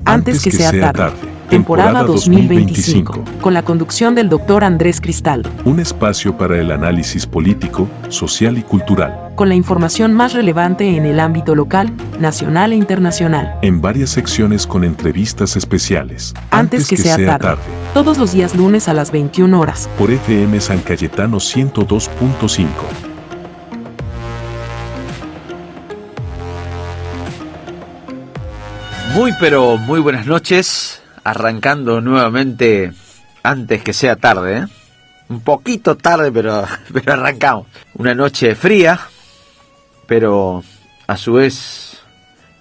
Antes que sea tarde. Temporada 2025. Con la conducción del Dr. Andrés Cristaldo. Un espacio para el análisis político, social y cultural. Con la información más relevante en el ámbito local, nacional e internacional. En varias secciones con entrevistas especiales. Antes que sea tarde. Todos los días lunes a las 21 horas. Por FM San Cayetano 102.5. Pero muy buenas noches, arrancando nuevamente antes que sea tarde, un poquito tarde, pero arrancamos. Una noche fría, pero a su vez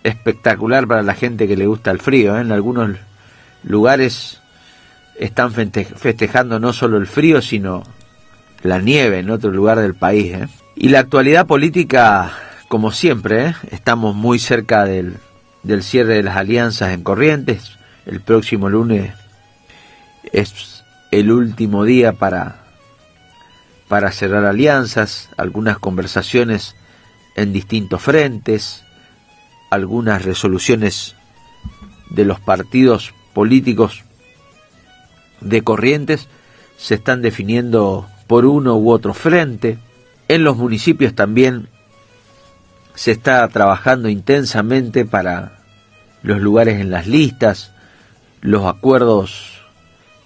espectacular para la gente que le gusta el frío. En algunos lugares están festejando no solo el frío, sino la nieve en otro lugar del país. Y la actualidad política, como siempre, estamos muy cerca del cierre de las alianzas en Corrientes. El próximo lunes es el último día para cerrar alianzas, algunas conversaciones en distintos frentes, algunas resoluciones de los partidos políticos de Corrientes se están definiendo por uno u otro frente. En los municipios también se está trabajando intensamente para los lugares en las listas, los acuerdos,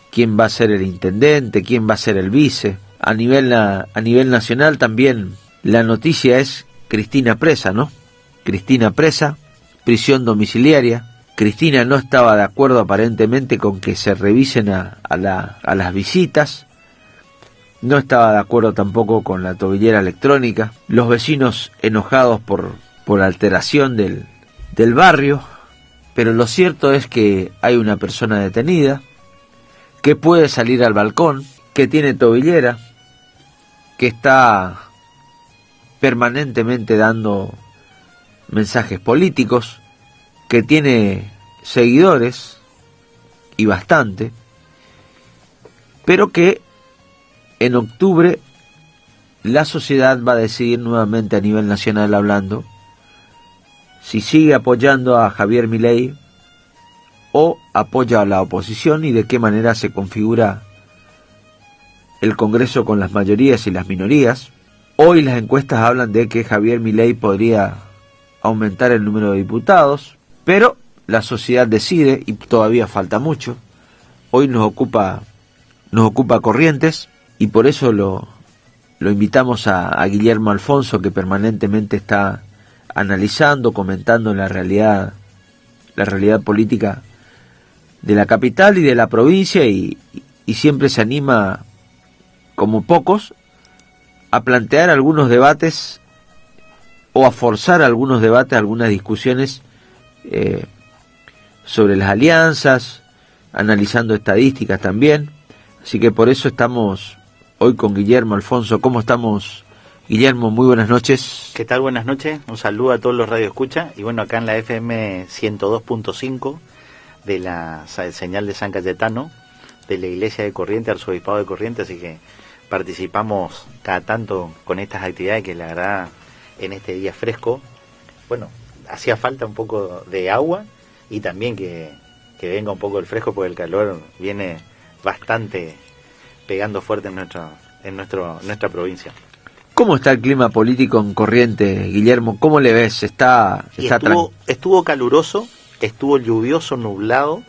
quién va a ser el intendente, quién va a ser el vice. A nivel nacional también la noticia es Cristina presa, ¿no? Cristina presa, prisión domiciliaria. Cristina no estaba de acuerdo aparentemente con que se revisen a las visitas. No estaba de acuerdo tampoco con la tobillera electrónica. Los vecinos enojados por la alteración del barrio. Pero lo cierto es que hay una persona detenida, que puede salir al balcón, que tiene tobillera, que está permanentemente dando mensajes políticos, que tiene seguidores, y bastante, pero que en octubre la sociedad va a decidir nuevamente a nivel nacional hablando si sigue apoyando a Javier Milei o apoya a la oposición y de qué manera se configura el Congreso con las mayorías y las minorías. Hoy las encuestas hablan de que Javier Milei podría aumentar el número de diputados, pero la sociedad decide y todavía falta mucho. Hoy nos ocupa Corrientes y por eso lo invitamos a Guillermo Alfonso, que permanentemente está analizando, comentando la realidad política de la capital y de la provincia y siempre se anima, como pocos, a plantear algunos debates o a forzar algunos debates, algunas discusiones sobre las alianzas, analizando estadísticas también. Así que por eso estamos hoy con Guillermo Alfonso. ¿Cómo estamos, Guillermo? Muy buenas noches. ¿Qué tal? Buenas noches. Un saludo a todos los radioescuchas. Y bueno, acá en la FM 102.5 de la señal de San Cayetano, de la Iglesia de Corrientes, Arzobispado de Corrientes, así que participamos cada tanto con estas actividades que la verdad en este día fresco, bueno, hacía falta un poco de agua y también que venga un poco el fresco, porque el calor viene bastante pegando fuerte en nuestra provincia. ¿Cómo está el clima político en Corrientes, Guillermo? ¿Cómo le ves? Estuvo caluroso, estuvo lluvioso, nublado,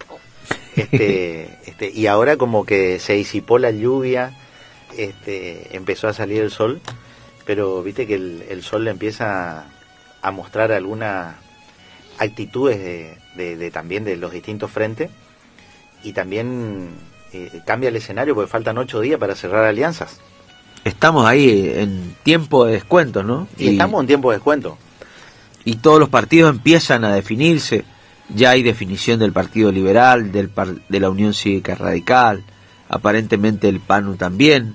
y ahora como que se disipó la lluvia, empezó a salir el sol, pero viste que el sol le empieza a mostrar algunas actitudes también de los distintos frentes, y también cambia el escenario porque faltan 8 días para cerrar alianzas. Estamos ahí en tiempo de descuento, ¿no? Y estamos en tiempo de descuento. Y todos los partidos empiezan a definirse. Ya hay definición del Partido Liberal, de la Unión Cívica Radical, aparentemente el PANU también.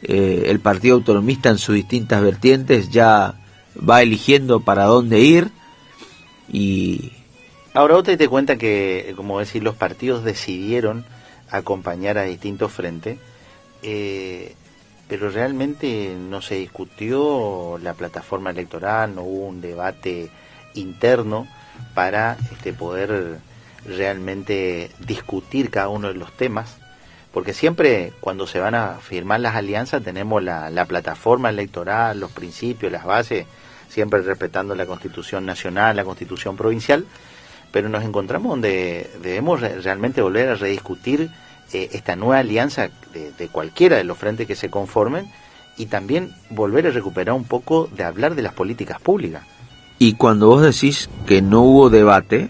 El Partido Autonomista en sus distintas vertientes ya va eligiendo para dónde ir. Y ahora vos te das cuenta que, como decir, los partidos decidieron acompañar a distintos frentes, pero realmente no se discutió la plataforma electoral, no hubo un debate interno para poder realmente discutir cada uno de los temas, porque siempre cuando se van a firmar las alianzas tenemos la plataforma electoral, los principios, las bases, siempre respetando la Constitución Nacional, la Constitución Provincial, pero nos encontramos donde debemos realmente volver a rediscutir esta nueva alianza de cualquiera de los frentes que se conformen, y también volver a recuperar un poco de hablar de las políticas públicas. Y cuando vos decís que no hubo debate,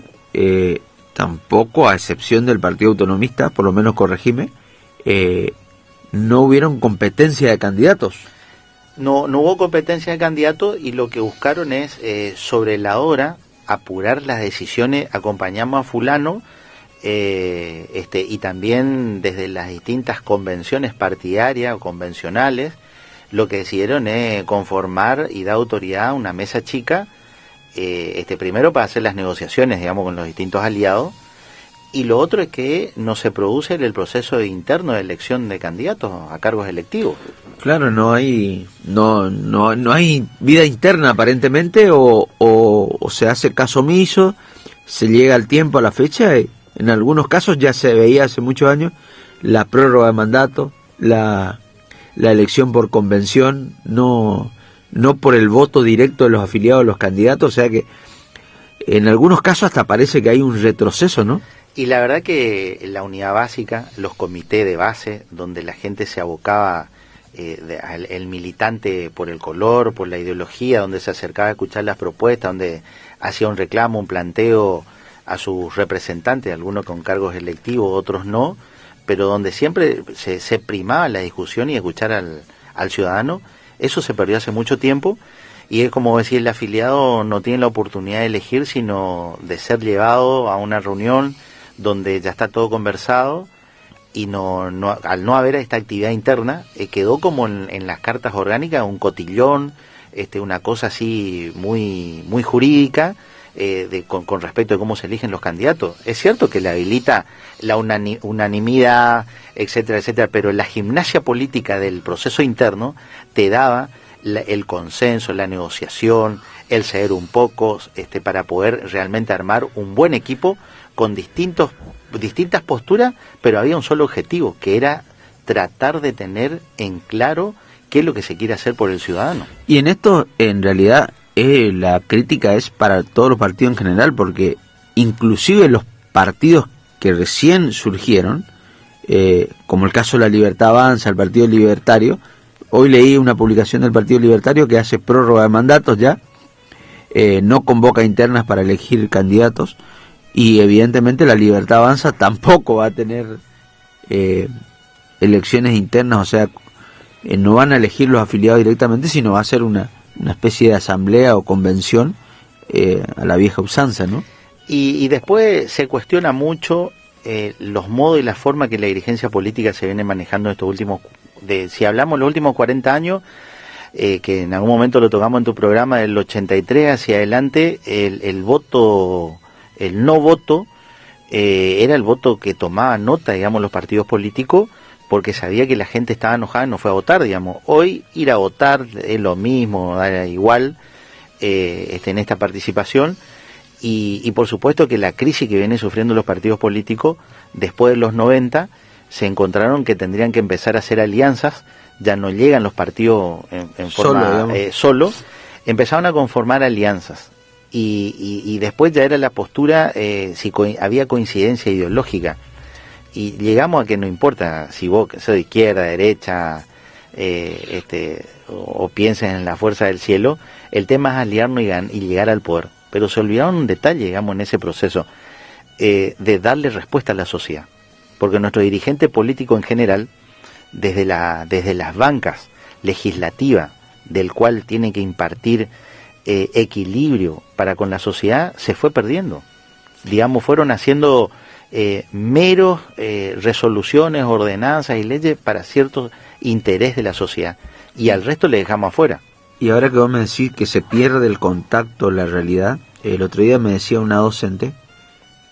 tampoco, a excepción del Partido Autonomista, por lo menos corregime, no hubieron competencia de candidatos. No hubo competencia de candidatos, y lo que buscaron es, sobre la hora, apurar las decisiones. Acompañamos a fulano, y también desde las distintas convenciones partidarias o convencionales, lo que decidieron es conformar y dar autoridad a una mesa chica, primero para hacer las negociaciones, digamos, con los distintos aliados, y lo otro es que no se produce el proceso interno de elección de candidatos a cargos electivos. Claro, no hay vida interna aparentemente, o se hace caso omiso, se llega al tiempo, a la fecha, y en algunos casos ya se veía hace muchos años la prórroga de mandato, la elección por convención, no por el voto directo de los afiliados a los candidatos, o sea que en algunos casos hasta parece que hay un retroceso, ¿no? Y la verdad que la unidad básica, los comités de base, donde la gente se abocaba, el militante por el color, por la ideología, donde se acercaba a escuchar las propuestas, donde hacía un reclamo, un planteo a sus representantes, algunos con cargos electivos, otros no, pero donde siempre se primaba la discusión y escuchar al ciudadano. Eso se perdió hace mucho tiempo, y es como decir, el afiliado no tiene la oportunidad de elegir, sino de ser llevado a una reunión donde ya está todo conversado, y al no haber esta actividad interna, quedó como en las cartas orgánicas un cotillón, una cosa así muy muy jurídica, con respecto de cómo se eligen los candidatos. Es cierto que le habilita la unanimidad, etcétera, etcétera, pero la gimnasia política del proceso interno te daba el consenso, la negociación, el ceder un poco, para poder realmente armar un buen equipo con distintas posturas, pero había un solo objetivo, que era tratar de tener en claro qué es lo que se quiere hacer por el ciudadano. Y en esto, en realidad, la crítica es para todos los partidos en general, porque inclusive los partidos que recién surgieron, como el caso de la Libertad Avanza, el Partido Libertario, hoy leí una publicación del Partido Libertario que hace prórroga de mandatos ya, no convoca internas para elegir candidatos, y evidentemente la Libertad Avanza tampoco va a tener elecciones internas, o sea, no van a elegir los afiliados directamente, sino va a ser una especie de asamblea o convención a la vieja usanza, ¿no? Y después se cuestiona mucho los modos y la forma que la dirigencia política se viene manejando en estos últimos, si hablamos los últimos 40 años, que en algún momento lo tocamos en tu programa, del 83 hacia adelante, el voto, el no voto, era el voto que tomaba nota, digamos, los partidos políticos, porque sabía que la gente estaba enojada y no fue a votar, digamos. Hoy ir a votar es lo mismo, da igual, en esta participación, y por supuesto que la crisis que vienen sufriendo los partidos políticos, después de los 90, se encontraron que tendrían que empezar a hacer alianzas, ya no llegan los partidos en forma solo, empezaron a conformar alianzas, y después ya era la postura, si había coincidencia ideológica, y llegamos a que no importa si vos sos de izquierda, derecha, o piensen en la fuerza del cielo, el tema es aliarnos y llegar al poder. Pero se olvidaron un detalle, digamos, en ese proceso, de darle respuesta a la sociedad, porque nuestro dirigente político en general, desde las bancas legislativas, del cual tiene que impartir equilibrio para con la sociedad, se fue perdiendo. Digamos, fueron haciendo meros resoluciones, ordenanzas y leyes para cierto interés de la sociedad, y al resto le dejamos afuera. Y ahora que vos me decís que se pierde el contacto, la realidad, el otro día me decía una docente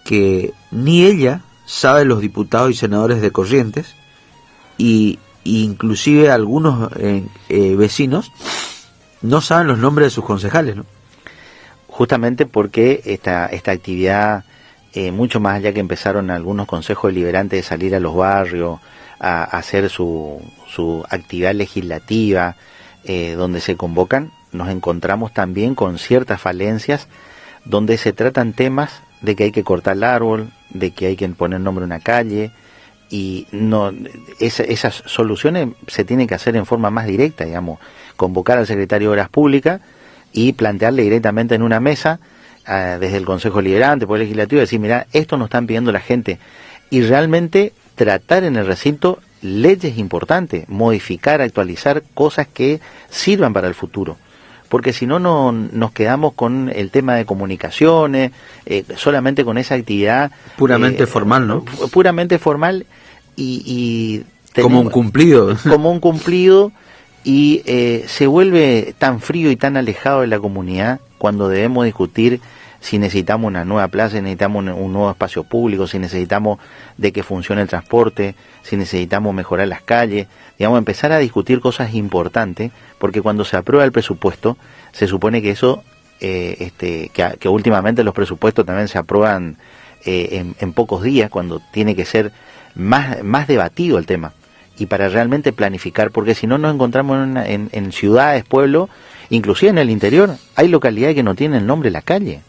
que ni ella sabe los diputados y senadores de Corrientes, y inclusive algunos vecinos no saben los nombres de sus concejales, ¿no? Justamente porque esta actividad mucho más allá que empezaron algunos consejos deliberantes de salir a los barrios, a hacer su actividad legislativa, donde se convocan, nos encontramos también con ciertas falencias donde se tratan temas de que hay que cortar el árbol, de que hay que poner nombre a una calle, y no esas soluciones se tienen que hacer en forma más directa, digamos, convocar al secretario de Obras Públicas y plantearle directamente en una mesa, desde el Consejo Deliberante, Poder Legislativo, decir, mira, esto nos están pidiendo la gente, y realmente tratar en el recinto leyes importantes, modificar, actualizar cosas que sirvan para el futuro, porque si no, nos quedamos con el tema de comunicaciones, solamente con esa actividad puramente formal, ¿no? Puramente formal, y como un cumplido. Como un cumplido, y se vuelve tan frío y tan alejado de la comunidad cuando debemos discutir si necesitamos una nueva plaza, si necesitamos un nuevo espacio público, si necesitamos de que funcione el transporte, si necesitamos mejorar las calles, digamos, empezar a discutir cosas importantes, porque cuando se aprueba el presupuesto, se supone que eso, que últimamente los presupuestos también se aprueban en pocos días, cuando tiene que ser más debatido el tema, y para realmente planificar, porque si no nos encontramos en ciudades, pueblos, inclusive en el interior, hay localidades que no tienen el nombre de la calle.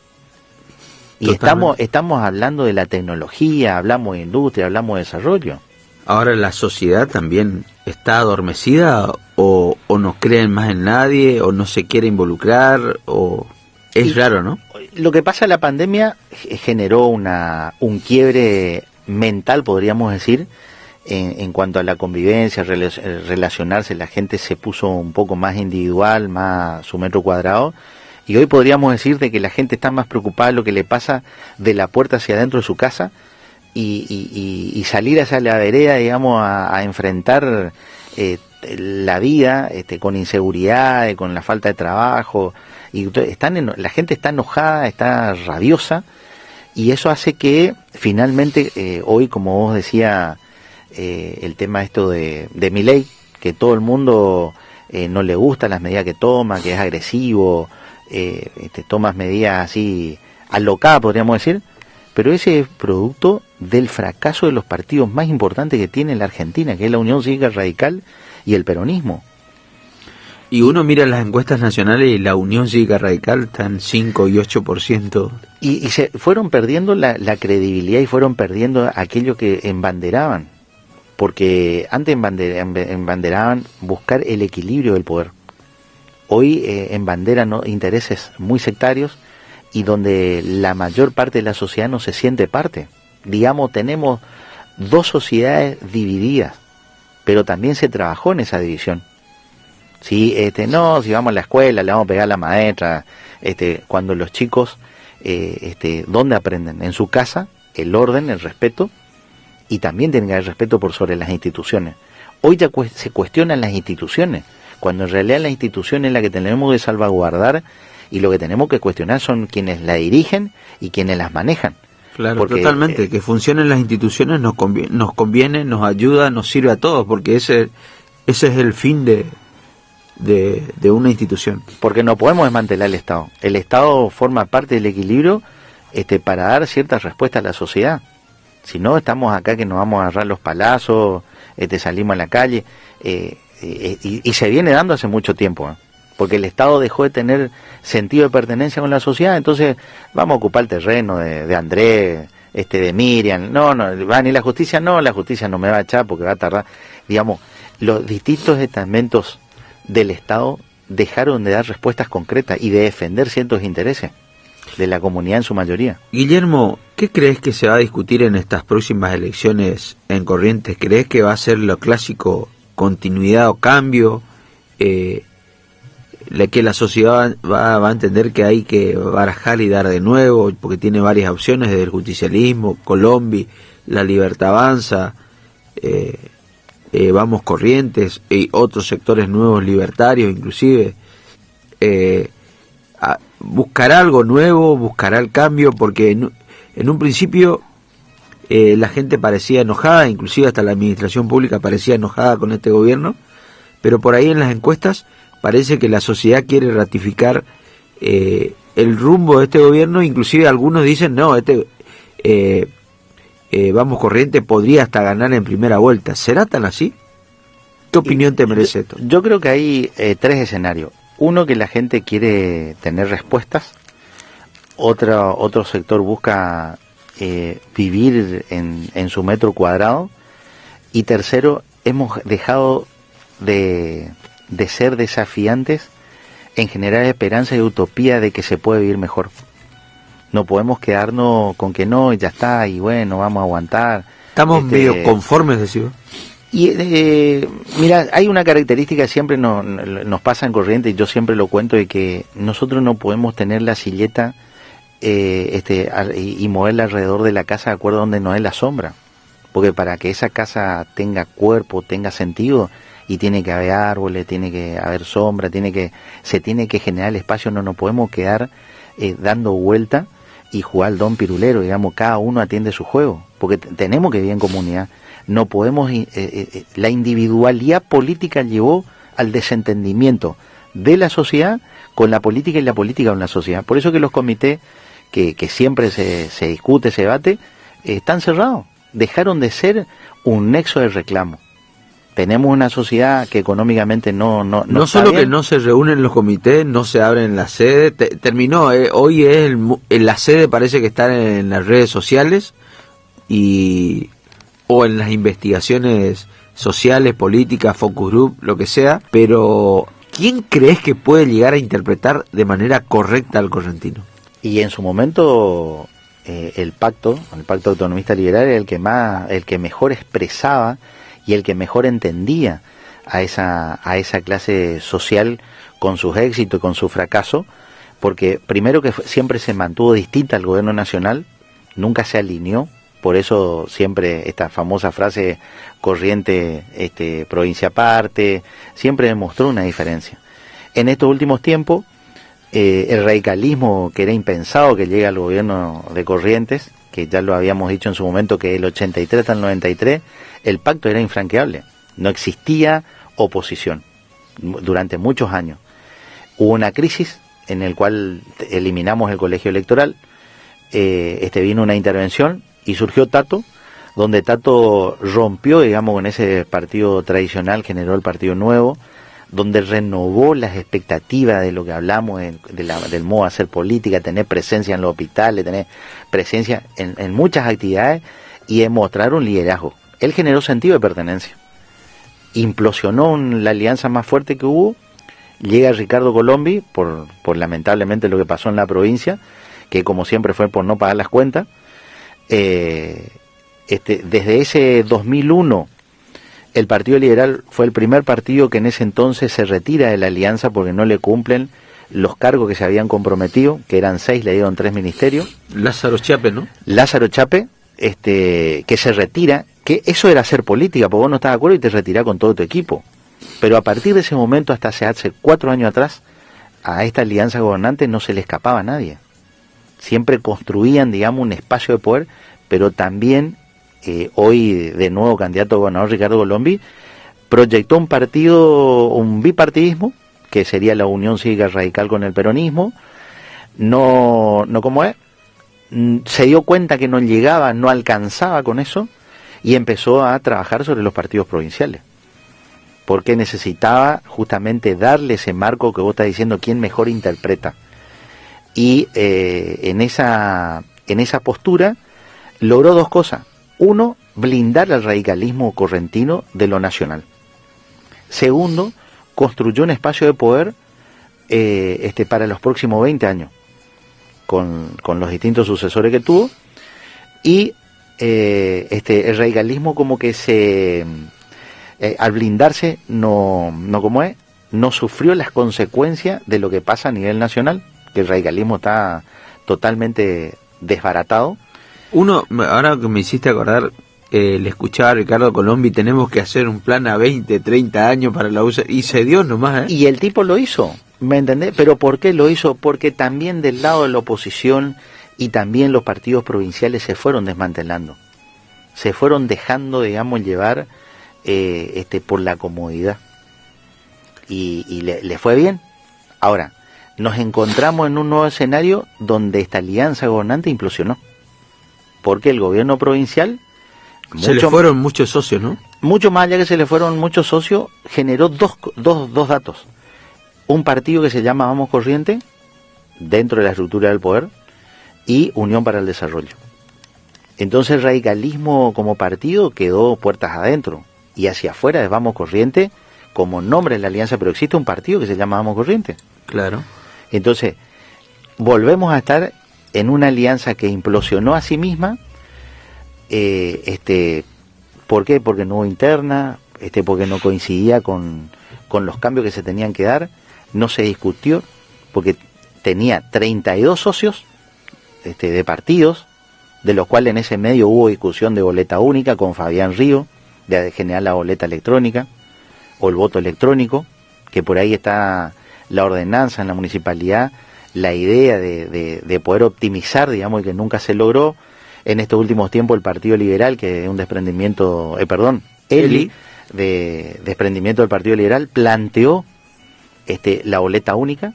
Y estamos hablando de la tecnología, hablamos de industria, hablamos de desarrollo. Ahora, ¿la sociedad también está adormecida o no creen más en nadie o no se quiere involucrar? O es raro, ¿no? Lo que pasa, la pandemia generó un quiebre mental, podríamos decir, en cuanto a la convivencia, relacionarse. La gente se puso un poco más individual, más su metro cuadrado. Y hoy podríamos decir de que la gente está más preocupada de lo que le pasa de la puerta hacia adentro de su casa y salir hacia la vereda, digamos, a enfrentar la vida con inseguridad, con la falta de trabajo. Y la gente está enojada, está rabiosa, y eso hace que finalmente hoy, como vos decía, el tema esto de Milei, que todo el mundo no le gusta las medidas que toma, que es agresivo, tomas medidas así alocadas, podríamos decir, pero ese es producto del fracaso de los partidos más importantes que tiene la Argentina, que es la Unión Cívica Radical y el peronismo. Y uno mira las encuestas nacionales y la Unión Cívica Radical está en 5 y 8%. Y se fueron perdiendo la credibilidad y fueron perdiendo aquello que embanderaban, porque antes embanderaban buscar el equilibrio del poder. Hoy embanderan intereses muy sectarios y donde la mayor parte de la sociedad no se siente parte. Digamos, tenemos dos sociedades divididas, pero también se trabajó en esa división. Si si vamos a la escuela, le vamos a pegar a la maestra, cuando los chicos, ¿dónde aprenden? En su casa, el orden, el respeto, y también tienen que haber respeto por sobre las instituciones. Hoy ya se cuestionan las instituciones, cuando en realidad la institución es la que tenemos que salvaguardar, y lo que tenemos que cuestionar son quienes la dirigen y quienes las manejan. Claro, porque, totalmente, que funcionen las instituciones nos conviene, nos ayuda, nos sirve a todos, porque ese es el fin de una institución. Porque no podemos desmantelar el Estado. El Estado forma parte del equilibrio para dar ciertas respuestas a la sociedad. Si no, estamos acá que nos vamos a agarrar los palazos, salimos a la calle, y se viene dando hace mucho tiempo, porque el Estado dejó de tener sentido de pertenencia con la sociedad. Entonces vamos a ocupar el terreno de Andrés, de Miriam, no, va a venir la justicia no me va a echar porque va a tardar. Digamos, los distintos estamentos del Estado dejaron de dar respuestas concretas y de defender ciertos intereses de la comunidad en su mayoría. Guillermo, ¿qué crees que se va a discutir en estas próximas elecciones en Corrientes? ¿Crees que va a ser lo clásico, continuidad o cambio? Que la sociedad va a entender que hay que barajar y dar de nuevo, porque tiene varias opciones, desde el justicialismo, Colombia, La Libertad Avanza, Vamos Corrientes y otros sectores nuevos libertarios inclusive. ¿Buscará algo nuevo? ¿Buscará el cambio? Porque en un principio la gente parecía enojada, inclusive hasta la administración pública parecía enojada con este gobierno, pero por ahí en las encuestas parece que la sociedad quiere ratificar el rumbo de este gobierno. Inclusive algunos dicen, no, Vamos Corriente podría hasta ganar en primera vuelta. ¿Será tan así? ¿Qué opinión te merece esto? Yo creo que hay tres escenarios. Uno, que la gente quiere tener respuestas. Otro sector busca vivir en su metro cuadrado. Y tercero, hemos dejado de ser desafiantes en generar esperanza y utopía de que se puede vivir mejor. No podemos quedarnos con que no, ya está, y bueno, vamos a aguantar. Estamos medio conformes, decimos. Y mira, hay una característica que siempre nos pasa en Corrientes, y yo siempre lo cuento, de que nosotros no podemos tener la silleta y moverla alrededor de la casa de acuerdo a donde nos dé la sombra. Porque para que esa casa tenga cuerpo, tenga sentido, y tiene que haber árboles, tiene que haber sombra, se tiene que generar el espacio. No nos podemos quedar dando vuelta y jugar al don pirulero, digamos, cada uno atiende su juego, porque tenemos que vivir en comunidad. No podemos, la individualidad política llevó al desentendimiento de la sociedad con la política y la política con la sociedad. Por eso que los comités, que siempre se discute, se debate, están cerrados, dejaron de ser un nexo de reclamo. Tenemos una sociedad que económicamente no solo bien. Que no se reúnen los comités, no se abren las sedes, terminó, hoy es la sede parece que está en las redes sociales o en las investigaciones sociales, políticas, focus group, lo que sea, pero ¿quién crees que puede llegar a interpretar de manera correcta al correntino? Y en su momento el pacto autonomista liberal era el que mejor expresaba y el que mejor entendía a esa clase social, con sus éxitos y con su fracaso, porque primero que siempre se mantuvo distinta al gobierno nacional, nunca se alineó. Por eso siempre esta famosa frase, Corriente, provincia aparte, siempre demostró una diferencia. En estos últimos tiempos, el radicalismo, que era impensado que llegue al gobierno de Corrientes, que ya lo habíamos dicho en su momento, que del 83 hasta el 93, el pacto era infranqueable. No existía oposición durante muchos años. Hubo una crisis en la cual eliminamos el colegio electoral, vino una intervención y surgió Tato, donde Tato rompió, digamos, con ese partido tradicional, generó el Partido Nuevo, donde renovó las expectativas de lo que hablamos, del modo de hacer política, tener presencia en los hospitales, tener presencia en muchas actividades y demostrar un liderazgo. Él generó sentido de pertenencia. Implosionó la alianza más fuerte que hubo. Llega Ricardo Colombi, por lamentablemente lo que pasó en la provincia, que como siempre fue por no pagar las cuentas. Desde ese 2001, el Partido Liberal fue el primer partido que en ese entonces se retira de la alianza porque no le cumplen los cargos que se habían comprometido, que eran 6, le dieron 3 ministerios. Lázaro Chape, ¿no? Lázaro Chape, que se retira, que eso era hacer política, porque vos no estás de acuerdo y te retirás con todo tu equipo. Pero a partir de ese momento, hasta hace 4 años atrás, a esta alianza gobernante no se le escapaba a nadie. Siempre construían, digamos, un espacio de poder, pero también hoy de nuevo candidato a gobernador Ricardo Colombi proyectó un bipartidismo, que sería la Unión Cívica Radical con el peronismo. No como es, se dio cuenta que no llegaba, no alcanzaba con eso, y empezó a trabajar sobre los partidos provinciales, porque necesitaba justamente darle ese marco que vos estás diciendo, quién mejor interpreta. Y en esa postura logró 2 cosas. Uno, blindar al radicalismo correntino de lo nacional. Segundo, construyó un espacio de poder para los próximos 20 años, con los distintos sucesores que tuvo. Y el radicalismo como que al blindarse no sufrió las consecuencias de lo que pasa a nivel nacional, que el radicalismo está totalmente desbaratado. Ahora que me hiciste acordar, le escuchaba a Ricardo Colombi, tenemos que hacer un plan a 20, 30 años para la USA, y se dio nomás, Y el tipo lo hizo, ¿me entendés? ¿Pero por qué lo hizo? Porque también del lado de la oposición y también los partidos provinciales se fueron desmantelando. Se fueron dejando, digamos, llevar por la comodidad. Y le fue bien. Ahora, nos encontramos en un nuevo escenario donde esta alianza gobernante implosionó. porque el gobierno provincial, Se le fueron muchos socios, ¿no? mucho más allá que se le fueron muchos socios, generó dos datos. Un partido que se llama Vamos Corriente, dentro de la estructura del poder, y Unión para el Desarrollo. Entonces el radicalismo como partido quedó puertas adentro, y hacia afuera es Vamos Corriente como nombre de la alianza, pero existe un partido que se llama Vamos Corriente. Claro. Entonces, volvemos a estar en una alianza que implosionó a sí misma. ¿Por qué? Porque no hubo interna, porque no coincidía con los cambios que se tenían que dar, no se discutió, porque tenía 32 socios de partidos, de los cuales en ese medio hubo discusión de boleta única con Fabián Río, de generar la boleta electrónica, o el voto electrónico, que por ahí está la ordenanza en la municipalidad, la idea de poder optimizar, digamos, y que nunca se logró. En estos últimos tiempos el Partido Liberal, que es un desprendimiento, ELI, de desprendimiento del Partido Liberal, planteó la boleta única,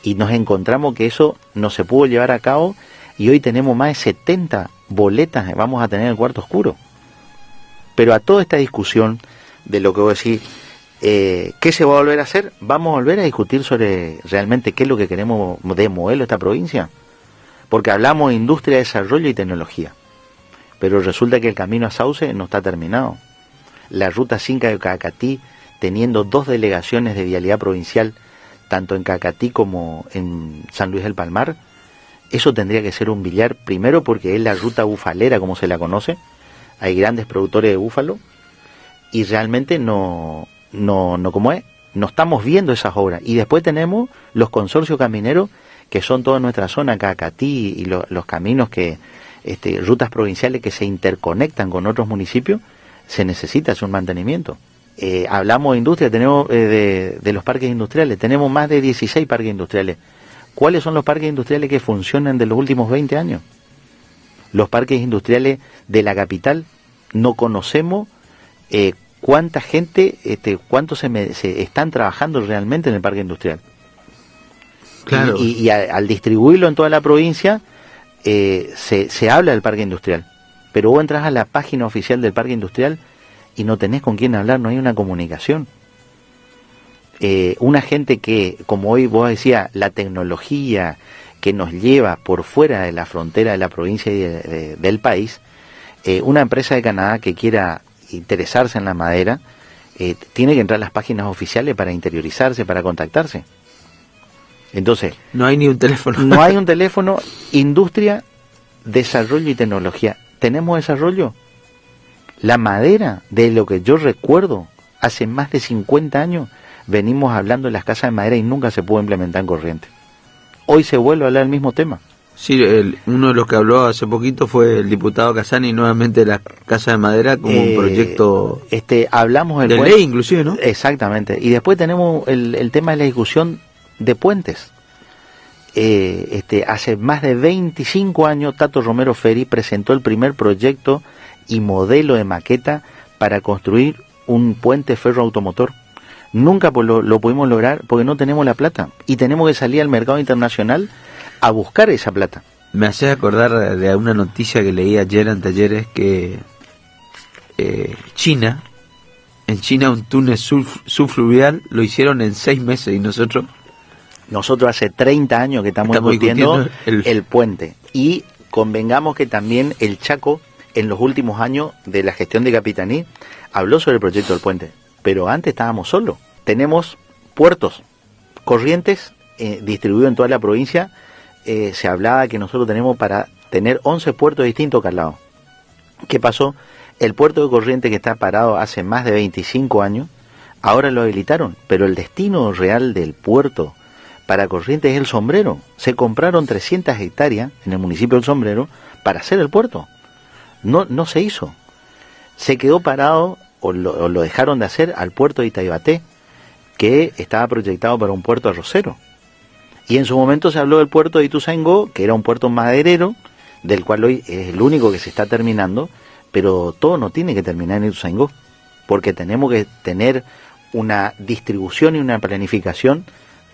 y nos encontramos que eso no se pudo llevar a cabo, y hoy tenemos más de 70 boletas, vamos a tener en el cuarto oscuro. Pero a toda esta discusión de lo que vos decís, ¿qué se va a volver a hacer? Vamos a volver a discutir sobre realmente qué es lo que queremos de modelo esta provincia. Porque hablamos de industria, desarrollo y tecnología, pero resulta que el camino a Sauce no está terminado. La ruta 5 de Cacatí, teniendo 2 delegaciones de vialidad provincial, tanto en Cacatí como en San Luis del Palmar, eso tendría que ser un billar, primero porque es la ruta bufalera, como se la conoce, hay grandes productores de búfalo, y realmente no estamos viendo esas obras. Y después tenemos los consorcios camineros, que son toda nuestra zona, Cacatí, y los caminos que, rutas provinciales que se interconectan con otros municipios, se necesita hacer un mantenimiento. Hablamos de industria, tenemos de los parques industriales, tenemos más de 16 parques industriales. ¿Cuáles son los parques industriales que funcionan de los últimos 20 años? Los parques industriales de la capital, no conocemos cuánta gente, cuántos se están trabajando realmente en el parque industrial. Claro. Y al distribuirlo en toda la provincia, se habla del parque industrial. Pero vos entras a la página oficial del parque industrial y no tenés con quién hablar, no hay una comunicación. Una gente que, como hoy vos decías, la tecnología que nos lleva por fuera de la frontera de la provincia y del país, una empresa de Canadá que quiera interesarse en la madera, tiene que entrar a las páginas oficiales para interiorizarse, para contactarse. Entonces, no hay ni un teléfono. No hay un teléfono. Industria, desarrollo y tecnología. ¿Tenemos desarrollo? La madera, de lo que yo recuerdo, hace más de 50 años, venimos hablando de las casas de madera y nunca se pudo implementar en Corrientes. Hoy se vuelve a hablar del mismo tema. Sí, uno de los que habló hace poquito fue el diputado Casani, nuevamente de la Casa de Madera como un proyecto hablamos de ley inclusive, ¿no? Exactamente. Y después tenemos el tema de la discusión de puentes. Hace más de 25 años Tato Romero Ferri presentó el primer proyecto y modelo de maqueta para construir un puente ferroautomotor. Nunca lo pudimos lograr porque no tenemos la plata y tenemos que salir al mercado internacional a buscar esa plata. Me hace acordar de una noticia que leí ayer, anteayeres, que en China un túnel subfluvial lo hicieron en 6 meses y nosotros hace 30 años que estamos discutiendo el puente. Y convengamos que también el Chaco, en los últimos años de la gestión de Capitaní, habló sobre el proyecto del puente. Pero antes estábamos solos. Tenemos puertos, Corrientes, distribuidos en toda la provincia. Se hablaba que nosotros tenemos para tener 11 puertos distintos, Carlao. ¿Qué pasó? El puerto de Corrientes, que está parado hace más de 25 años, ahora lo habilitaron, pero el destino real del puerto para Corrientes es el Sombrero. Se compraron 300 hectáreas en el municipio del Sombrero para hacer el puerto. No se hizo. Se quedó parado o lo dejaron de hacer al puerto de Itaibaté, que estaba proyectado para un puerto arrocero. Y en su momento se habló del puerto de Ituzaingó, que era un puerto maderero, del cual hoy es el único que se está terminando, pero todo no tiene que terminar en Ituzaingó, porque tenemos que tener una distribución y una planificación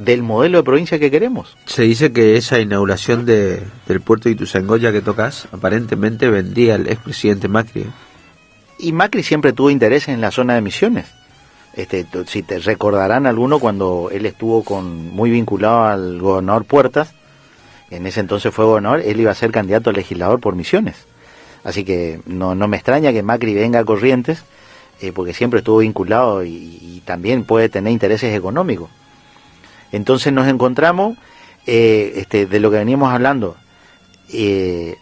del modelo de provincia que queremos. Se dice que esa inauguración del puerto de Ituzaingó que tocas, aparentemente vendría el expresidente Macri. Y Macri siempre tuvo interés en la zona de Misiones. Si te recordarán alguno, cuando él estuvo muy vinculado al gobernador Puertas, en ese entonces fue gobernador, él iba a ser candidato a legislador por Misiones. Así que no me extraña que Macri venga a Corrientes, porque siempre estuvo vinculado y también puede tener intereses económicos. Entonces nos encontramos, de lo que veníamos hablando,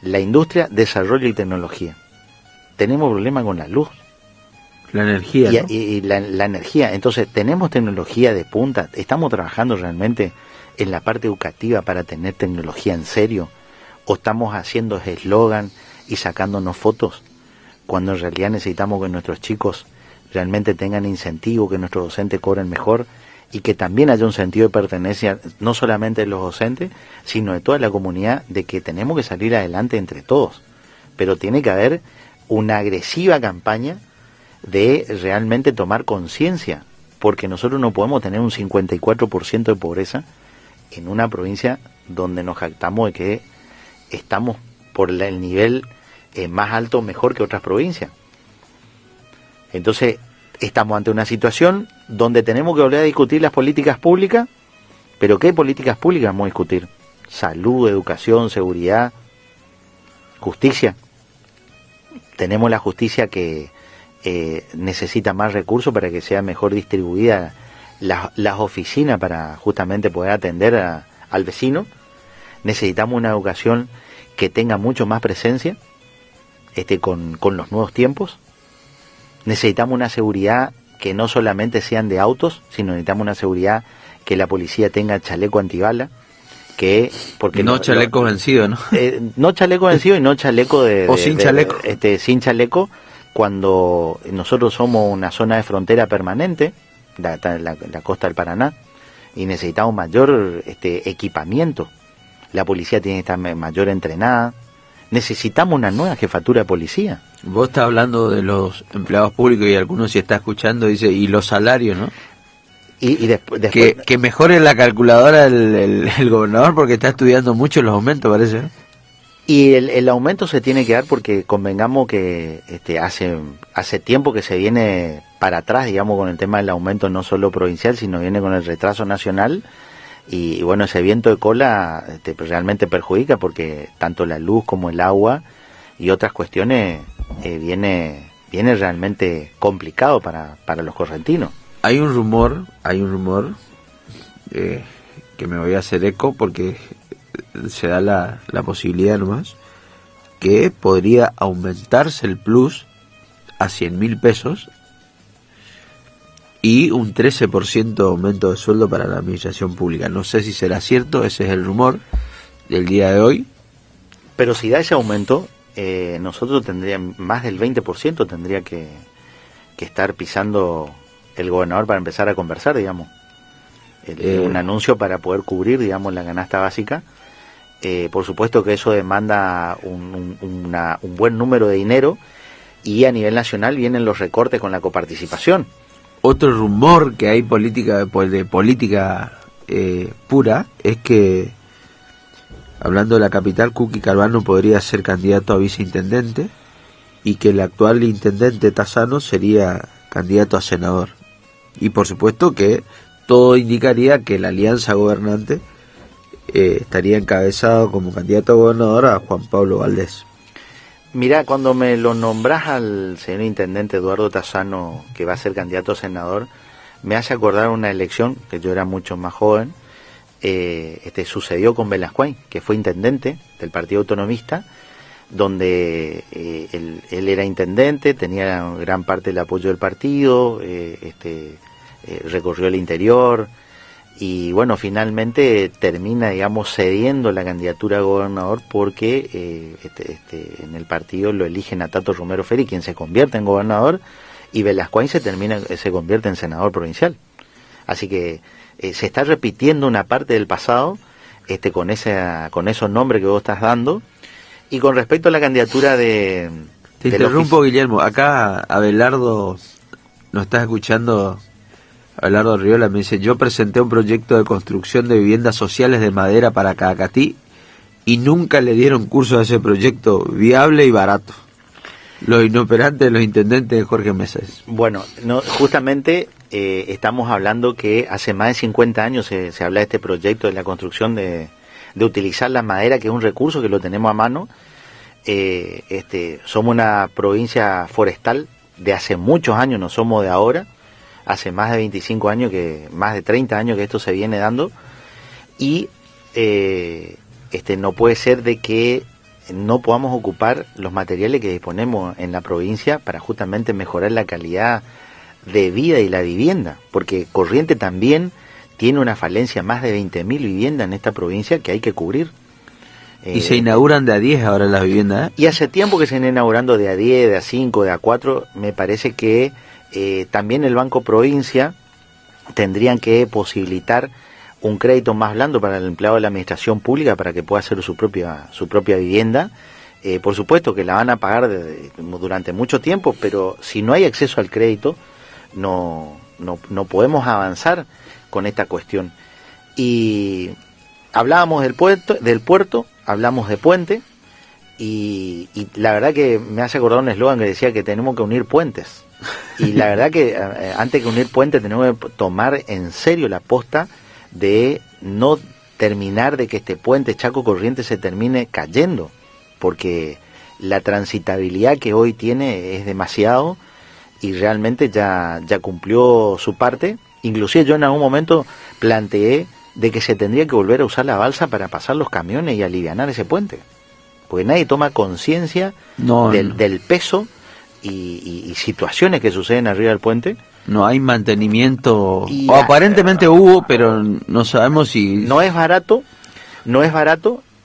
la industria, desarrollo y tecnología. Tenemos problemas con la luz. La energía, ¿no? Y la energía. Entonces tenemos tecnología de punta. Estamos trabajando realmente en la parte educativa para tener tecnología en serio. O estamos haciendo eslogan y sacándonos fotos, cuando en realidad necesitamos que nuestros chicos realmente tengan incentivo, que nuestros docentes cobren mejor y que también haya un sentido de pertenencia, no solamente de los docentes, sino de toda la comunidad, de que tenemos que salir adelante entre todos. Pero tiene que haber una agresiva campaña de realmente tomar conciencia, porque nosotros no podemos tener un 54% de pobreza en una provincia donde nos jactamos de que estamos por el nivel más alto, mejor que otras provincias. Entonces, estamos ante una situación donde tenemos que volver a discutir las políticas públicas, pero ¿qué políticas públicas vamos a discutir? Salud, educación, seguridad, justicia. Tenemos la justicia que necesita más recursos para que sea mejor distribuida las oficinas para justamente poder atender al vecino. Necesitamos una educación que tenga mucho más presencia con los nuevos tiempos. Necesitamos una seguridad que no solamente sean de autos, sino necesitamos una seguridad que la policía tenga chaleco antibala, porque no chaleco vencido, ¿no? No chaleco vencido y no chaleco sin chaleco. Sin chaleco, cuando nosotros somos una zona de frontera permanente, la costa del Paraná, y necesitamos mayor equipamiento. La policía tiene que estar mayor entrenada. Necesitamos una nueva jefatura de policía. Vos estás hablando de los empleados públicos y algunos, si está escuchando, dice, y los salarios, ¿no? Y después que mejore la calculadora el gobernador, porque está estudiando mucho los aumentos, parece, ¿no? Y el aumento se tiene que dar porque convengamos que hace tiempo que se viene para atrás, digamos, con el tema del aumento no solo provincial, sino viene con el retraso nacional. Y bueno, ese viento de cola realmente perjudica, porque tanto la luz como el agua y otras cuestiones viene realmente complicado para los correntinos. Hay un rumor que me voy a hacer eco porque se da la posibilidad nomás, que podría aumentarse el plus a 100.000 pesos y un 13% aumento de sueldo para la administración pública. No sé si será cierto, ese es el rumor del día de hoy. Pero si da ese aumento, nosotros tendríamos más del 20% tendría que estar pisando el gobernador para empezar a conversar, digamos. Un anuncio para poder cubrir, digamos, la canasta básica. Por supuesto que eso demanda un buen número de dinero, y a nivel nacional vienen los recortes con la coparticipación. Otro rumor que hay de política pura es que, hablando de la capital, Kuki Calvano podría ser candidato a viceintendente y que el actual intendente Tassano sería candidato a senador. Y por supuesto que todo indicaría que la alianza gobernante estaría encabezado como candidato a gobernador a Juan Pablo Valdés. Mirá, cuando me lo nombrás al señor intendente Eduardo Tassano, que va a ser candidato a senador, me hace acordar una elección, que yo era mucho más joven, sucedió con Velascuay, que fue intendente del Partido Autonomista, donde él era intendente, tenía gran parte del apoyo del partido, recorrió el interior, y bueno, finalmente termina, digamos, cediendo la candidatura a gobernador porque en el partido lo eligen a Tato Romero Feri, quien se convierte en gobernador, y Velascuay se convierte en senador provincial. Así que se está repitiendo una parte del pasado con esos nombres que vos estás dando. Y con respecto a la candidatura Te interrumpo, Guillermo. Acá Abelardo nos está escuchando. Abelardo Riola me dice, yo presenté un proyecto de construcción de viviendas sociales de madera para Cacatí y nunca le dieron curso a ese proyecto viable y barato. Los inoperantes de los intendentes de Jorge Meses. Bueno, no, justamente estamos hablando que hace más de 50 años se habla de este proyecto de la construcción de utilizar la madera, que es un recurso que lo tenemos a mano. Somos una provincia forestal de hace muchos años, no somos de ahora, hace más de 25 años, más de 30 años que esto se viene dando, y no puede ser de que no podamos ocupar los materiales que disponemos en la provincia para justamente mejorar la calidad de vida y la vivienda, porque Corrientes también tiene una falencia, más de 20.000 viviendas en esta provincia que hay que cubrir. Y se inauguran de a 10 ahora las viviendas, ¿eh? Y hace tiempo que se están inaugurando de a 10, de a 5, de a 4. Me parece que también el Banco Provincia tendrían que posibilitar un crédito más blando para el empleado de la administración pública para que pueda hacer su propia vivienda. Por supuesto que la van a pagar durante mucho tiempo, pero si no hay acceso al crédito, no podemos avanzar con esta cuestión. Y hablábamos del puerto, hablamos de puente, y la verdad que me hace acordar un eslogan que decía que tenemos que unir puentes. Y la verdad que antes que unir puentes tenemos que tomar en serio la posta de no terminar de que este puente Chaco Corrientes se termine cayendo, porque la transitabilidad que hoy tiene es demasiado y realmente ya cumplió su parte. Inclusive yo en algún momento planteé de que se tendría que volver a usar la balsa para pasar los camiones y alivianar ese puente, porque nadie toma conciencia del peso y situaciones que suceden arriba del puente. No hay mantenimiento, o aparentemente hubo, pero no sabemos si... No es barato,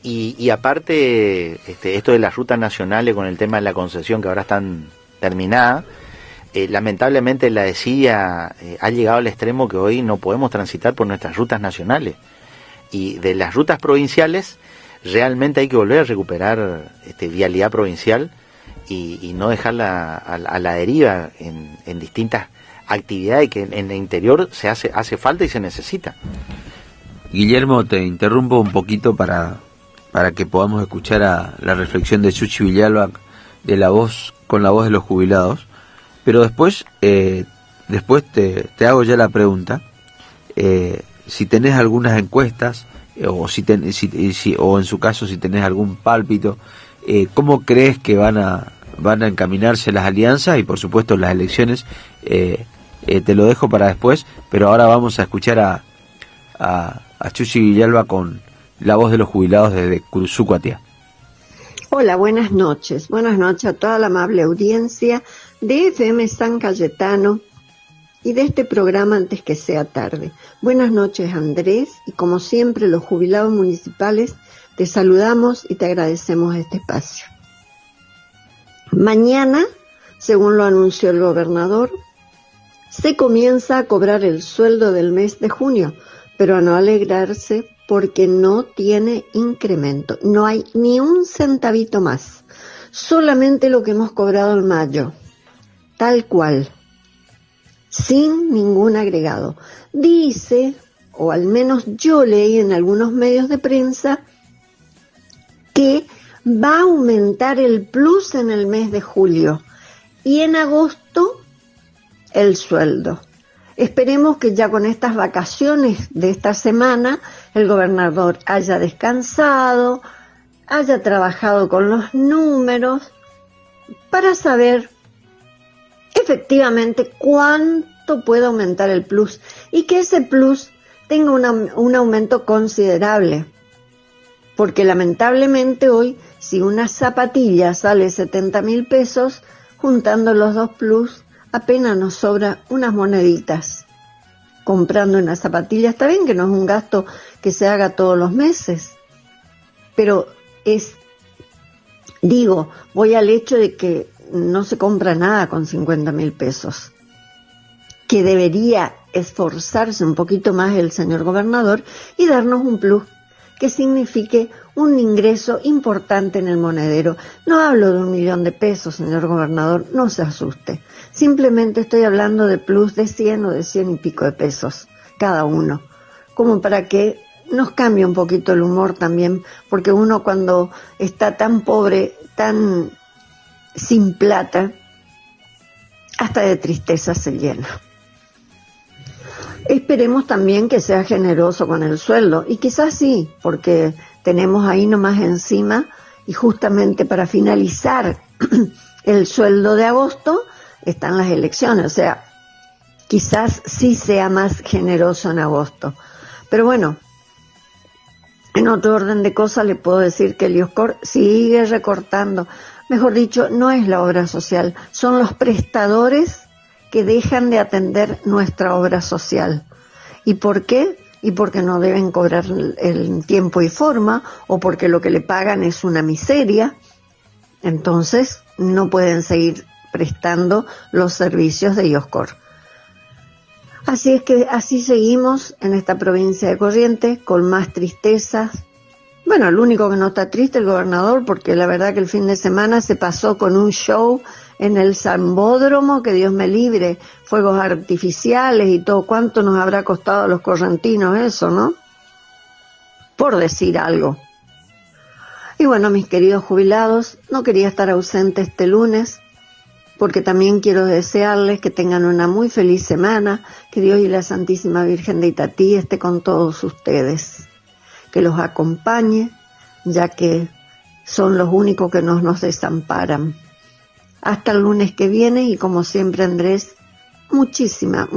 y aparte esto de las rutas nacionales con el tema de la concesión que ahora están terminadas, lamentablemente la desidia ha llegado al extremo que hoy no podemos transitar por nuestras rutas nacionales, y de las rutas provinciales realmente hay que volver a recuperar vialidad provincial y no dejarla a la deriva en distintas actividades que en el interior se hace falta y se necesita. Guillermo, te interrumpo un poquito para que podamos escuchar la reflexión de Chuchi Villalba con la voz de los jubilados, pero después te hago ya la pregunta, si tenés algunas encuestas o o en su caso si tenés algún pálpito, ¿cómo crees que van a encaminarse las alianzas y por supuesto las elecciones? Te lo dejo para después, pero ahora vamos a escuchar a Chuchi Villalba con la voz de los jubilados desde Curuzucuatía. Hola, buenas noches. Buenas noches a toda la amable audiencia de FM San Cayetano y de este programa Antes que sea tarde. Buenas noches, Andrés, y como siempre los jubilados municipales te saludamos y te agradecemos este espacio. Mañana, según lo anunció el gobernador, se comienza a cobrar el sueldo del mes de junio, pero a no alegrarse porque no tiene incremento. No hay ni un centavito más, solamente lo que hemos cobrado en mayo, tal cual, sin ningún agregado. Dice, o al menos yo leí en algunos medios de prensa, que va a aumentar el plus en el mes de julio y en agosto el sueldo. Esperemos que ya con estas vacaciones de esta semana el gobernador haya descansado, haya trabajado con los números para saber efectivamente cuánto puede aumentar el plus y que ese plus tenga un aumento considerable. Porque lamentablemente hoy, si una zapatilla sale 70.000 pesos, juntando los dos plus, apenas nos sobra unas moneditas. Comprando una zapatilla, está bien que no es un gasto que se haga todos los meses, pero voy al hecho de que no se compra nada con 50.000 pesos, que debería esforzarse un poquito más el señor gobernador y darnos un plus que signifique un ingreso importante en el monedero. No hablo de 1 millón de pesos, señor gobernador, no se asuste. Simplemente estoy hablando de plus de 100 o de 100 y pico de pesos cada uno, como para que nos cambie un poquito el humor también, porque uno cuando está tan pobre, tan sin plata, hasta de tristeza se llena. Esperemos también que sea generoso con el sueldo, y quizás sí, porque tenemos ahí nomás encima, y justamente para finalizar el sueldo de agosto están las elecciones, o sea, quizás sí sea más generoso en agosto. Pero bueno, en otro orden de cosas le puedo decir que el IOSCOR sigue recortando. Mejor dicho, no es la obra social, son los prestadores que dejan de atender nuestra obra social. ¿Y por qué? Y porque no deben cobrar en tiempo y forma, o porque lo que le pagan es una miseria. Entonces, no pueden seguir prestando los servicios de IOSCOR. Así es que así seguimos en esta provincia de Corrientes, con más tristezas. Bueno, el único que no está triste es el gobernador, porque la verdad que el fin de semana se pasó con un show en el Zambódromo, que Dios me libre, fuegos artificiales y todo. ¿Cuánto nos habrá costado a los correntinos eso, no? Por decir algo. Y bueno, mis queridos jubilados, no quería estar ausente este lunes, porque también quiero desearles que tengan una muy feliz semana, que Dios y la Santísima Virgen de Itatí esté con todos ustedes, que los acompañe, ya que son los únicos que no nos desamparan. Hasta el lunes que viene, y como siempre, Andrés, muchísimas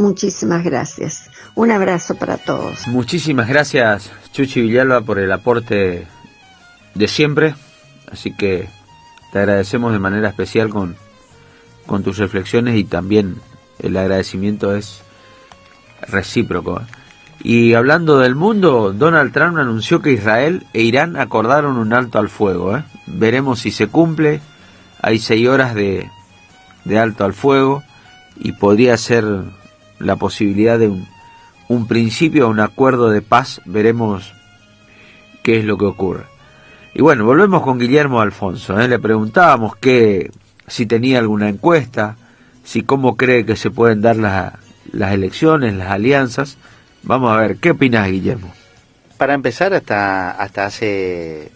gracias. Un abrazo para todos. Muchísimas gracias, Chuchi Villalba, por el aporte de siempre, así que te agradecemos de manera especial con tus reflexiones, y también el agradecimiento es recíproco. Y hablando del mundo, Donald Trump anunció que Israel e Irán acordaron un alto al fuego. Veremos si se cumple. Hay 6 horas de alto al fuego, y podría ser la posibilidad de un principio, un acuerdo de paz. Veremos qué es lo que ocurre. Y bueno, volvemos con Guillermo Alfonso. Le preguntábamos si tenía alguna encuesta, si cómo cree que se pueden dar las elecciones, las alianzas. Vamos a ver, ¿qué opinas, Guillermo? Para empezar, hasta hace,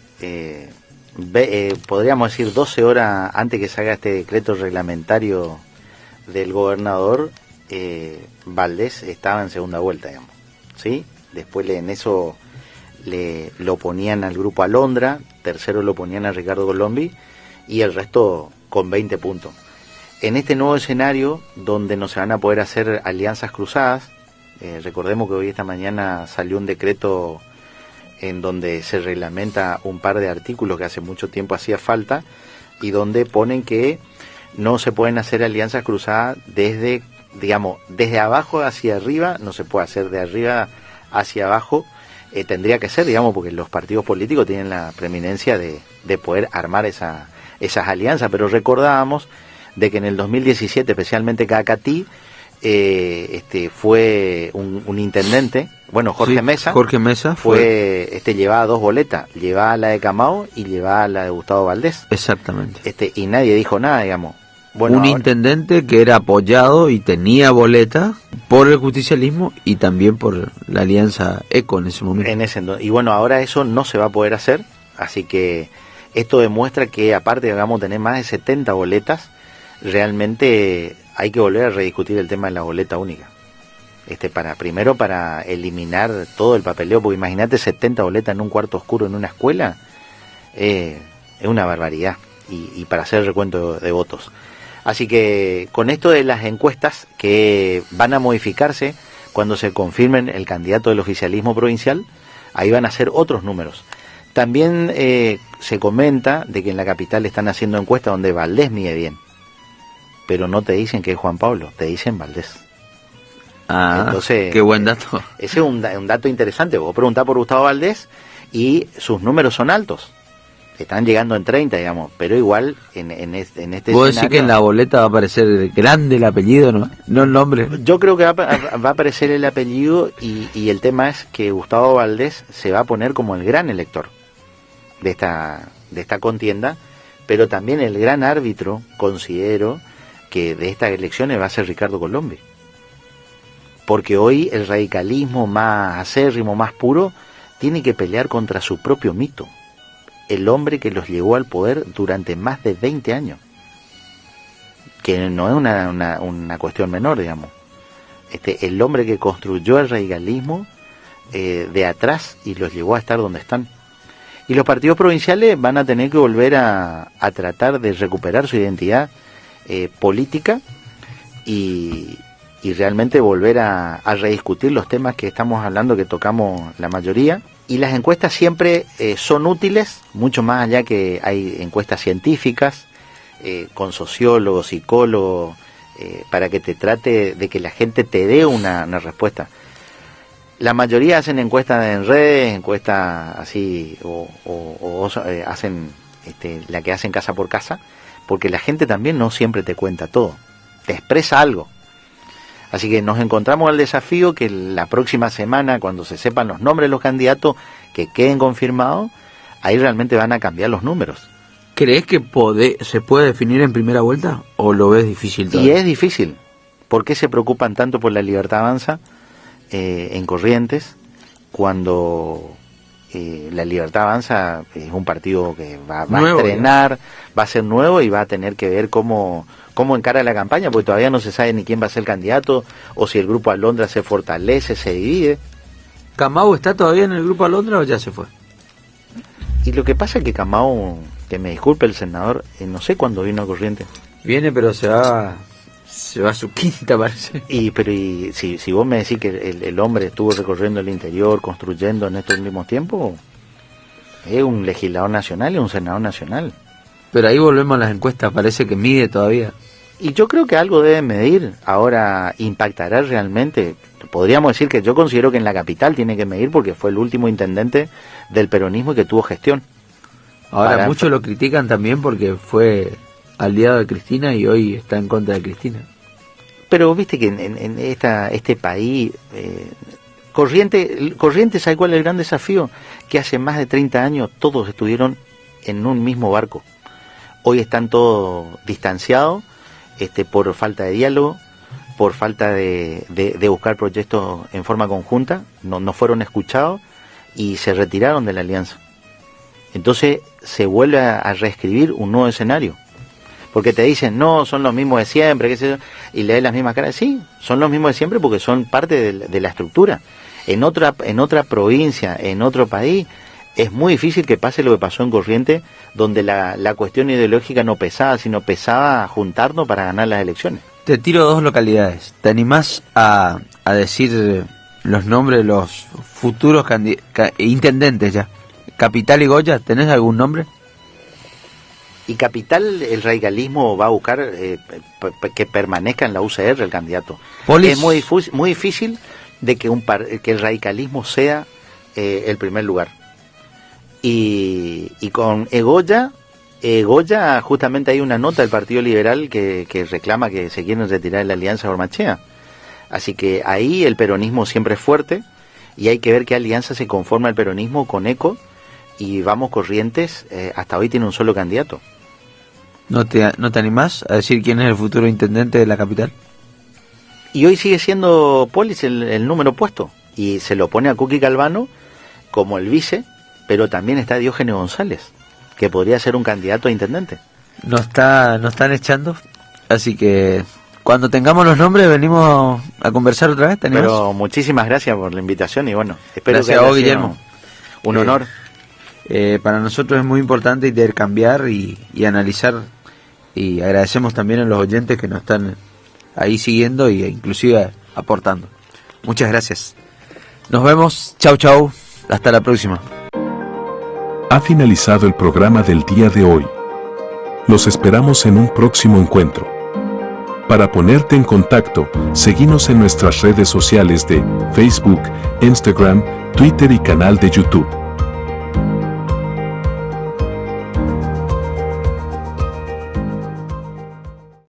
podríamos decir, 12 horas antes que salga este decreto reglamentario del gobernador, Valdés estaba en segunda vuelta, digamos, ¿sí? Después en eso lo ponían al grupo Alondra, tercero lo ponían a Ricardo Colombi, y el resto con 20 puntos. En este nuevo escenario, donde no se van a poder hacer alianzas cruzadas, recordemos que hoy esta mañana salió un decreto en donde se reglamenta un par de artículos que hace mucho tiempo hacía falta, y donde ponen que no se pueden hacer alianzas cruzadas desde abajo hacia arriba, no se puede hacer de arriba hacia abajo, tendría que ser, porque los partidos políticos tienen la preeminencia de poder armar esas alianzas, pero recordábamos de que en el 2017, especialmente Cacatí, fue un intendente, Jorge Mesa fue llevaba 2 boletas, llevaba la de Camao y llevaba la de Gustavo Valdés. Exactamente. Y nadie dijo nada, digamos. Intendente que era apoyado y tenía boleta por el justicialismo y también por la alianza ECO en ese momento. Y ahora eso no se va a poder hacer, así que esto demuestra que, aparte de tener más de 70 boletas, realmente hay que volver a rediscutir el tema de la boleta única. Primero para eliminar todo el papeleo, porque imagínate 70 boletas en un cuarto oscuro en una escuela, es una barbaridad, y para hacer el recuento de votos. Así que con esto de las encuestas, que van a modificarse cuando se confirmen el candidato del oficialismo provincial, ahí van a ser otros números. También se comenta de que en la capital están haciendo encuestas donde Valdés mide bien, pero no te dicen que es Juan Pablo, te dicen Valdés. Entonces, qué buen dato. Ese es un dato interesante. Vos preguntás por Gustavo Valdés y sus números son altos. Están llegando en 30, digamos, pero igual en este ¿Puedo decir que en la boleta va a aparecer grande el apellido, no el nombre? Yo creo que va a aparecer el apellido y el tema es que Gustavo Valdés se va a poner como el gran elector de esta contienda, pero también el gran árbitro, considero, que de estas elecciones va a ser Ricardo Colombi. Porque hoy el radicalismo más acérrimo, más puro, tiene que pelear contra su propio mito. El hombre que los llevó al poder durante más de 20 años. Que no es una cuestión menor, digamos. El hombre que construyó el radicalismo de atrás y los llevó a estar donde están. Y los partidos provinciales van a tener que volver a tratar de recuperar su identidad política y realmente volver a rediscutir los temas que estamos hablando, que tocamos la mayoría. Y las encuestas siempre son útiles, mucho más allá que hay encuestas científicas, con sociólogos, psicólogos, para que te trate de que la gente te dé una respuesta. La mayoría hacen encuestas en redes, encuestas así, o hacen la que hacen casa por casa, porque la gente también no siempre te cuenta todo, te expresa algo. Así que nos encontramos al desafío que la próxima semana, cuando se sepan los nombres de los candidatos que queden confirmados, ahí realmente van a cambiar los números. ¿Crees que se puede definir en primera vuelta o lo ves difícil todavía? Y es difícil. ¿Por qué se preocupan tanto por la Libertad Avanza en Corrientes cuando la Libertad Avanza es un partido que va a estrenar, va a ser nuevo y va a tener que ver cómo encara la campaña, porque todavía no se sabe ni quién va a ser el candidato, o si el Grupo Alondra se fortalece, se divide. ¿Camau está todavía en el Grupo Alondra o ya se fue? Y lo que pasa es que Camau, que me disculpe el senador, no sé cuándo vino a Corrientes. Viene, pero se va a su quinta, parece. Pero si vos me decís que el hombre estuvo recorriendo el interior, construyendo en estos mismos tiempos, es un legislador nacional y un senador nacional. Pero ahí volvemos a las encuestas, parece que mide todavía. Y yo creo que algo debe medir. Ahora, ¿impactará realmente? Podríamos decir que yo considero que en la capital tiene que medir porque fue el último intendente del peronismo y que tuvo gestión. Ahora, muchos lo critican también porque fue aliado de Cristina y hoy está en contra de Cristina. Pero viste que en este país, Corrientes, ¿sabe cuál es el gran desafío? Que hace más de 30 años todos estuvieron en un mismo barco. Hoy están todos distanciados por falta de diálogo, por falta de buscar proyectos en forma conjunta, no fueron escuchados y se retiraron de la alianza. Entonces se vuelve a reescribir un nuevo escenario. Porque te dicen, no, son los mismos de siempre, qué sé yo, y le das las mismas caras. Sí, son los mismos de siempre porque son parte de la estructura. En otra provincia, en otro país, es muy difícil que pase lo que pasó en Corrientes, donde la cuestión ideológica no pesaba, sino pesaba juntarnos para ganar las elecciones. Te tiro 2 localidades. ¿Te animás a decir los nombres de los futuros intendentes ya? Capital y Goya, ¿tenés algún nombre? Y Capital, el radicalismo va a buscar que permanezca en la UCR el candidato. Es muy difícil de que el radicalismo sea el primer lugar. Y con Goya justamente hay una nota del Partido Liberal que reclama que se quieren retirar de la alianza Ormachea. Así que ahí el peronismo siempre es fuerte y hay que ver qué alianza se conforma el peronismo con ECO y Vamos Corrientes. Hasta hoy tiene un solo candidato. ¿No te animás a decir quién es el futuro intendente de la capital? Y hoy sigue siendo Polis el número puesto y se lo pone a Cookie Calvano como el vice, pero también está Diógenes González, que podría ser un candidato a intendente. Nos están echando, así que cuando tengamos los nombres venimos a conversar otra vez. Pero muchísimas gracias por la invitación y bueno, espero gracias que a vos, Guillermo. Un honor. Para nosotros es muy importante intercambiar y analizar, y agradecemos también a los oyentes que nos están ahí siguiendo e inclusive aportando. Muchas gracias. Nos vemos. Chau, chau. Hasta la próxima. Ha finalizado el programa del día de hoy. Los esperamos en un próximo encuentro. Para ponerte en contacto, seguinos en nuestras redes sociales de Facebook, Instagram, Twitter y canal de YouTube.